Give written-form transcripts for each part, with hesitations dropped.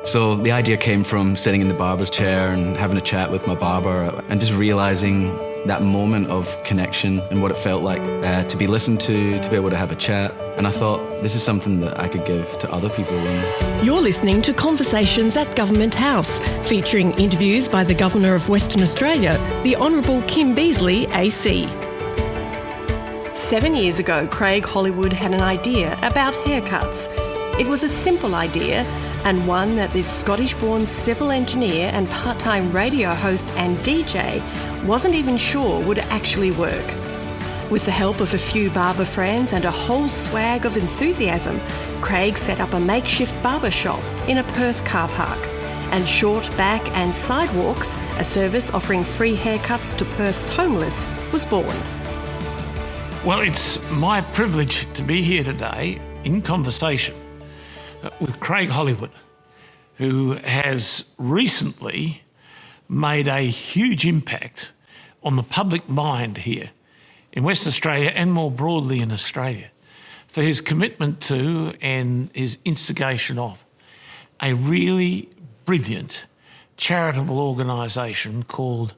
So the idea came from sitting in the barber's chair and having a chat with my barber and just realising that moment of connection and what it felt like to be listened to be able to have a chat. And I thought, this is something that I could give to other people. You're listening to Conversations at Government House, featuring interviews by the Governor of Western Australia, the Honourable Kim-Beazley AC. 7 years ago, Craig Hollywood had an idea about haircuts. It was a simple idea, and one that this Scottish-born civil engineer and part-time radio host and DJ wasn't even sure would actually work. With the help of a few barber friends and a whole swag of enthusiasm, Craig set up a makeshift barber shop in a Perth car park. And Short, Back and Sidewalks, a service offering free haircuts to Perth's homeless, was born. Well, it's my privilege to be here today in conversation with Craig Hollywood, who has recently made a huge impact on the public mind here in Western Australia and more broadly in Australia for his commitment to and his instigation of a really brilliant charitable organisation called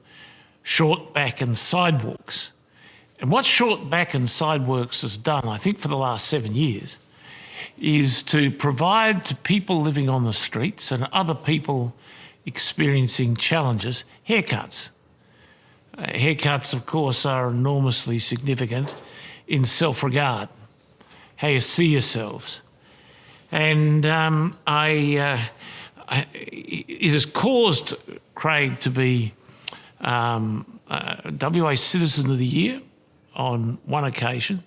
Short, Back and Sidewalks. And what Short, Back and Sidewalks has done, I think for the last 7 years, is to provide to people living on the streets and other people experiencing challenges, haircuts. Haircuts, of course, are enormously significant in self-regard, how you see yourselves. And it has caused Craig to be WA Citizen of the Year on one occasion,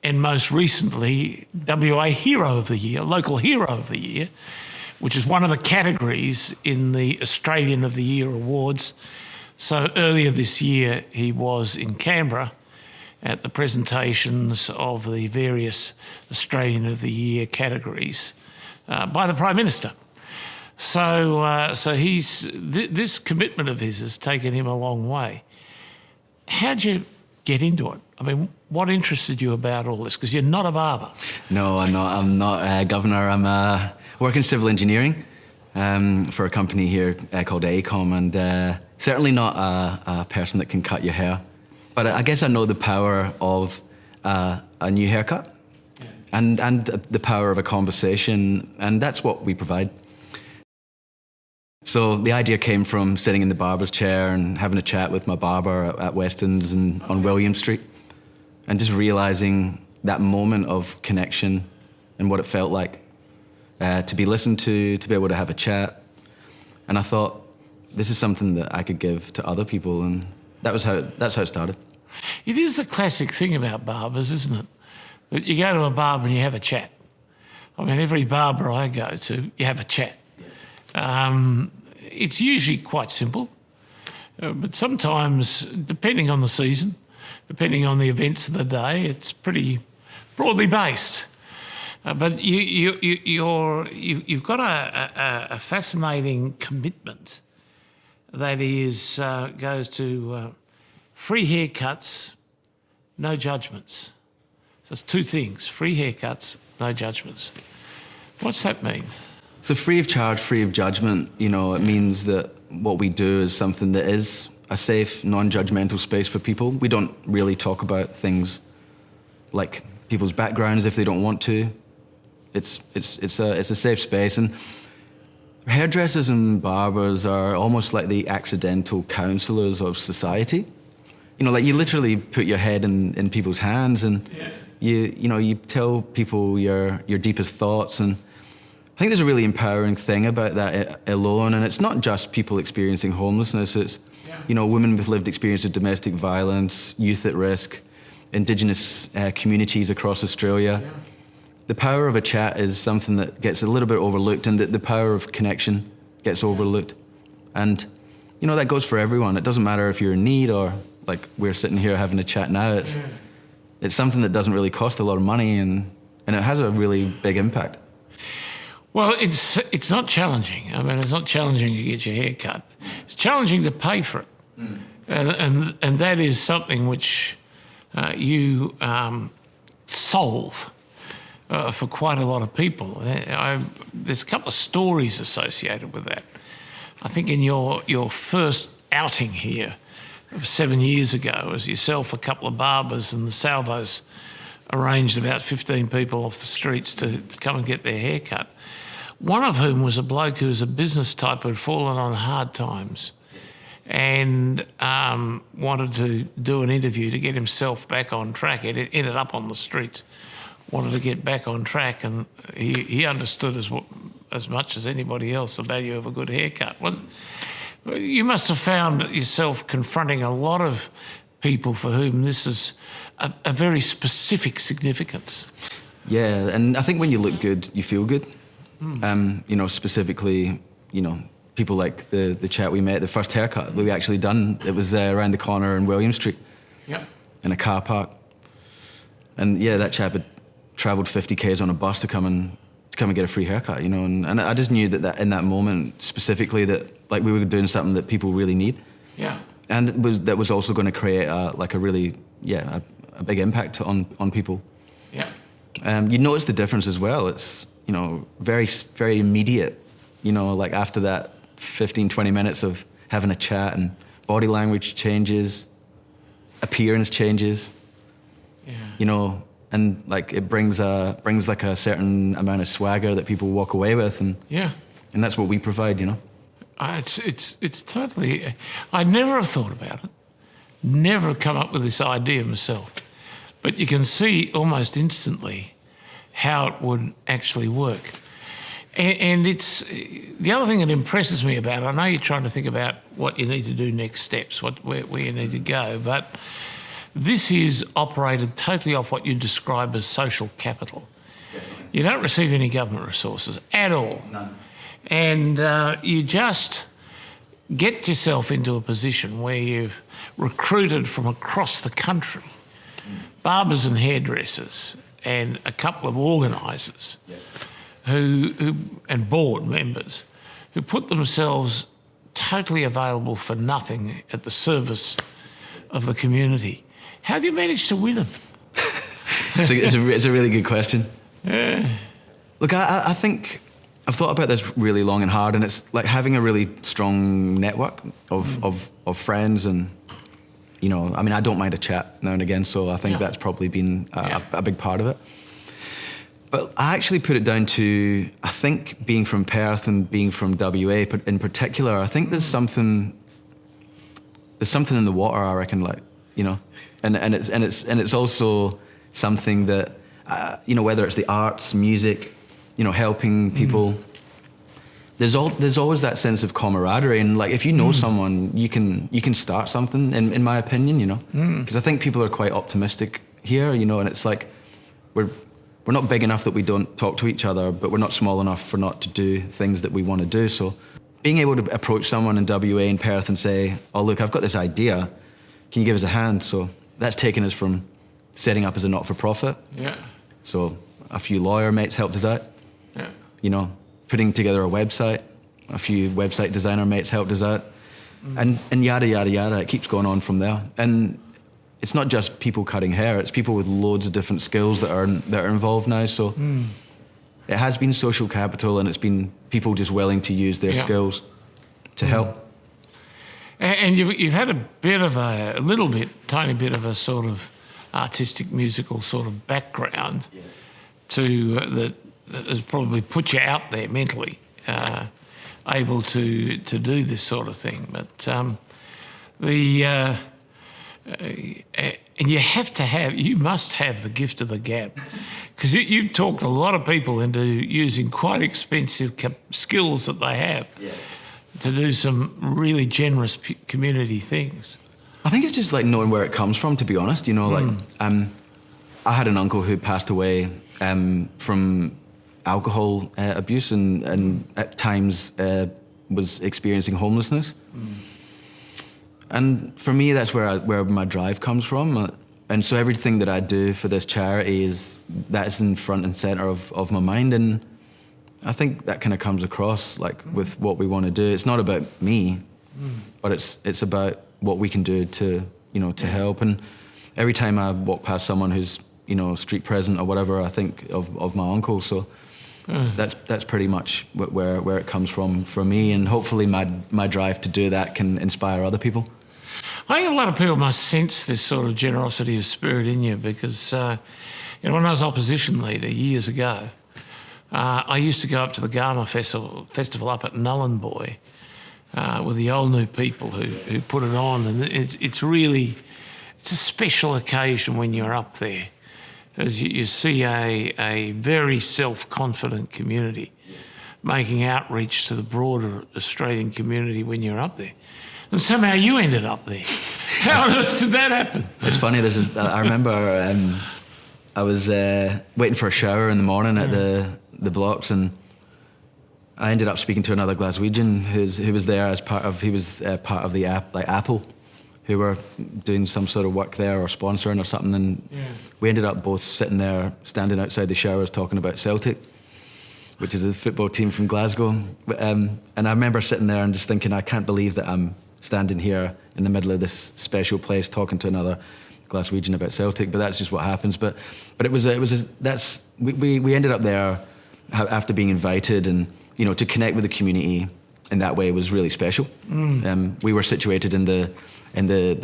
and most recently, WA Hero of the Year, Local Hero of the Year, which is one of the categories in the Australian of the Year awards. So earlier this year, he was in Canberra at the presentations of the various Australian of the Year categories by the Prime Minister. So this commitment of his has taken him a long way. How'd you get into it? I mean, what interested you about all this? Because you're not a barber. No, I'm not, Governor. I'm working civil engineering for a company here called AECOM, and certainly not a person that can cut your hair. But I guess I know the power of a new haircut and the power of a conversation, and that's what we provide. So the idea came from sitting in the barber's chair and having a chat with my barber at Weston's and on William Street, and just realising that moment of connection and what it felt like to be listened to be able to have a chat. And I thought, this is something that I could give to other people, and that's how it started. It is the classic thing about barbers, isn't it? That you go to a barber and you have a chat. I mean, every barber I go to, you have a chat. It's usually quite simple, but sometimes, depending on the season, depending on the events of the day, it's pretty broadly based. But you've got a fascinating commitment that is goes to free haircuts, no judgments. So it's two things: free haircuts, no judgments. What's that mean? So free of charge, free of judgment, it means that what we do is something that is a safe, non-judgmental space for people. We don't really talk about things like people's backgrounds if they don't want to. It's a safe space, and hairdressers and barbers are almost like the accidental counsellors of society. Like you literally put your head in people's hands, and you tell people your deepest thoughts, and I think there's a really empowering thing about that alone, and it's not just people experiencing homelessness. It's women with lived experience of domestic violence, youth at risk, Indigenous communities across Australia. Yeah. The power of a chat is something that gets a little bit overlooked, and the power of connection gets overlooked. And that goes for everyone. It doesn't matter if you're in need or like we're sitting here having a chat now. It's something that doesn't really cost a lot of money, and it has a really big impact. Well, it's not challenging. I mean, it's not challenging to get your hair cut. It's challenging to pay for it. And that is something which you solve for quite a lot of people. There's a couple of stories associated with that. I think in your first outing here 7 years ago, as yourself, a couple of barbers and the Salvos arranged about 15 people off the streets to come and get their hair cut. One of whom was a bloke who was a business type who had fallen on hard times and wanted to do an interview to get himself back on track. It ended up on the streets, wanted to get back on track, and he understood as much as anybody else the value of a good haircut. You must have found yourself confronting a lot of people for whom this is a very specific significance. Yeah, and I think when you look good, you feel good. Specifically, people like the chat we met, the first haircut we actually done, it was around the corner in William Street. Yep. In a car park. And yeah, that chap had travelled 50 k's on a bus to come and get a free haircut, and I just knew that in that moment specifically that like we were doing something that people really need. Yeah. And that was also going to create a big impact on people. Yeah. You notice the difference as well. It's very, very immediate. Like after that 15, 20 minutes of having a chat, and body language changes, appearance changes. Yeah. And like it brings like a certain amount of swagger that people walk away with, and that's what we provide. It's totally. I never have thought about it. Never have come up with this idea myself, but you can see almost instantly how it would actually work. And it's the other thing that impresses me about it. I know you're trying to think about what you need to do next steps, where you need to go, but this is operated totally off what you describe as social capital. You don't receive any government resources at all. None. And you just get yourself into a position where you've recruited from across the country barbers and hairdressers and a couple of organisers who and board members who put themselves totally available for nothing at the service of the community. How have you managed to win them? It's a really good question. Yeah. Look, I think I've thought about this really long and hard, and it's like having a really strong network of friends, and I don't mind a chat now and again, so I think that's probably been a big part of it. But I actually put it down to, I think, being from Perth and being from WA in particular, I think there's something in the water, I reckon, and it's also something that whether it's the arts, music, helping people. There's always that sense of camaraderie, and like if you know someone, you can start something. In my opinion, because I think people are quite optimistic here, and it's like we're not big enough that we don't talk to each other, but we're not small enough for not to do things that we want to do. So being able to approach someone in WA and Perth and say, "Oh look, I've got this idea. Can you give us a hand?" So that's taken us from setting up as a not-for-profit. Yeah. So a few lawyer mates helped us out. Yeah. Putting together a website. A few website designer mates helped us out. And yada, yada, yada. It keeps going on from there. And it's not just people cutting hair. It's people with loads of different skills that are involved now. So it has been social capital, and it's been people just willing to use their skills to help. And you've had tiny bit of a sort of artistic, musical sort of background that has probably put you out there mentally, able to do this sort of thing. But and you must have the gift of the gab, because you've talked a lot of people into using quite expensive skills that they have to do some really generous community things. I think it's just like knowing where it comes from, to be honest. I had an uncle who passed away from alcohol abuse, and at times was experiencing homelessness. And for me, that's where my drive comes from. And so everything that I do for this charity is in front and center of my mind. And I think that kind of comes across with what we want to do. It's not about me, but it's about what we can do to help. And every time I walk past someone who's street present or whatever. I think of my uncle. So that's pretty much where it comes from for me, and hopefully my drive to do that can inspire other people. I think a lot of people must sense this sort of generosity of spirit in you because, when I was opposition leader years ago, I used to go up to the Garma festival up at Nhulunbuy with the old new people who put it on, and it's a special occasion when you're up there, as you see a very self-confident community making outreach to the broader Australian community when you're up there. And somehow you ended up there. How on earth did that happen? It's funny. I remember I was waiting for a shower in the morning at the blocks, and I ended up speaking to another Glaswegian who was there as part of the Apple, who were doing some sort of work there or sponsoring or something, and we ended up both sitting there, standing outside the showers, talking about Celtic, which is a football team from Glasgow. And I remember sitting there and just thinking, I can't believe that I'm standing here in the middle of this special place talking to another Glaswegian about Celtic, but that's just what happens. But we ended up there after being invited, and to connect with the community in that way was really special. We were situated in the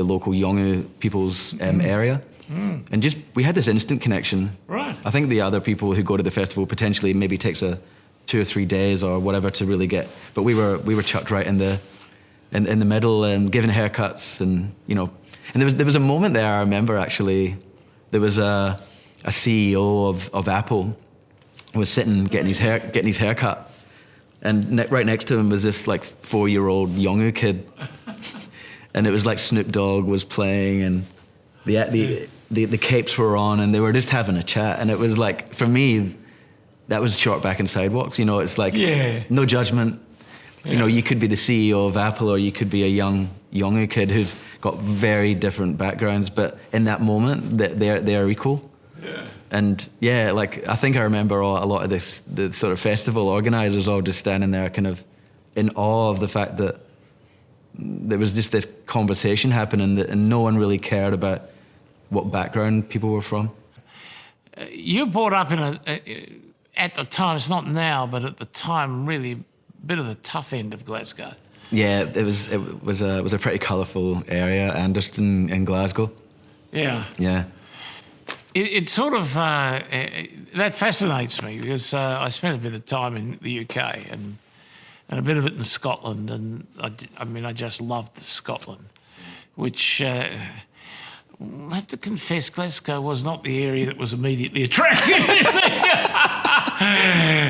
local Yolngu people's area, and we had this instant connection. Right. I think the other people who go to the festival potentially maybe takes 2 or 3 days or whatever to really get, but we were chucked right in the middle and given haircuts, and there was a moment there. I remember actually there was a CEO of Apple who was sitting getting his haircut, and right next to him was this 4-year-old Yolngu kid, and it was like Snoop Dogg was playing, and the capes were on, and they were just having a chat, and it was like, for me, that was short back in Sidewalks. It's like no judgment. You could be the CEO of Apple, or you could be a young Yolngu kid who've got very different backgrounds, but in that moment, they're equal. Yeah. And I think I remember a lot of the sort of festival organisers all just standing there kind of in awe of the fact that there was just this conversation happening and no one really cared about what background people were from. You brought up at the time, it's not now, but at the time, really a bit of the tough end of Glasgow. Yeah, it was a pretty colourful area, Anderston in Glasgow. Yeah. Yeah. It sort of, that fascinates me because I spent a bit of time in the UK and a bit of it in Scotland, and I just loved Scotland, which I have to confess, Glasgow was not the area that was immediately attractive.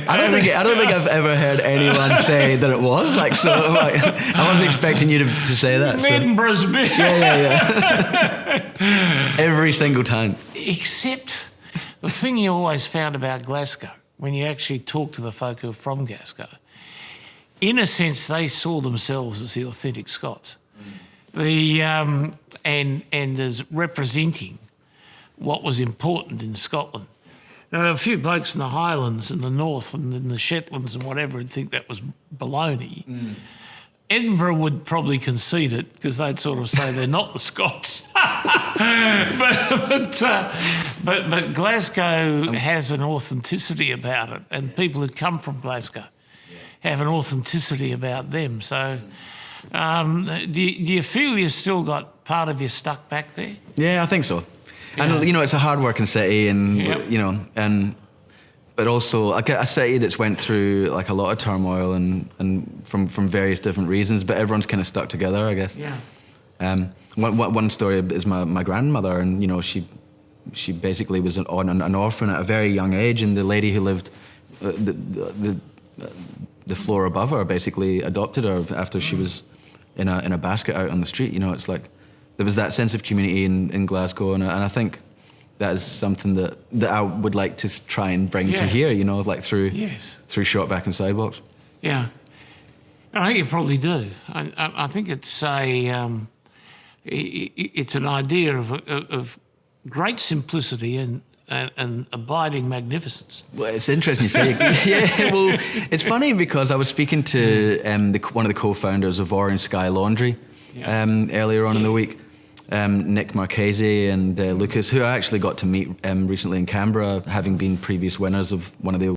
I don't think I've ever heard anyone say that it was I wasn't expecting you to say that. Edinburgh's big. Yeah. Every single time. Except the thing you always found about Glasgow, when you actually talk to the folk who are from Glasgow, in a sense, they saw themselves as the authentic Scots. And as representing what was important in Scotland. Now, there were a few blokes in the Highlands and the North and in the Shetlands and whatever who'd think that was baloney. Edinburgh would probably concede it because they'd sort of say they're not the Scots. but Glasgow has an authenticity about it, and people who come from Glasgow have an authenticity about them. So do you feel you've still got part of you stuck back there? Yeah, I think so. Yeah. And it's a hard-working city, and but also a city that's went through a lot of turmoil and from various different reasons, but everyone's kind of stuck together, I guess. Yeah. One story is my grandmother, and she basically was an orphan at a very young age, and the lady who lived the floor above her basically adopted her after she was in a basket out on the street. It's like there was that sense of community in Glasgow, and I think that is something that I would like to try and bring to here, through Short Back and Sidewalks. Yeah, I think you probably do. I think it's it's an idea of great simplicity and abiding magnificence. Well, it's interesting you say. Yeah, well, it's funny because I was speaking to one of the co-founders of Orange Sky Laundry earlier on in the week, Nick Marchese and Lucas, who I actually got to meet recently in Canberra, having been previous winners of one of the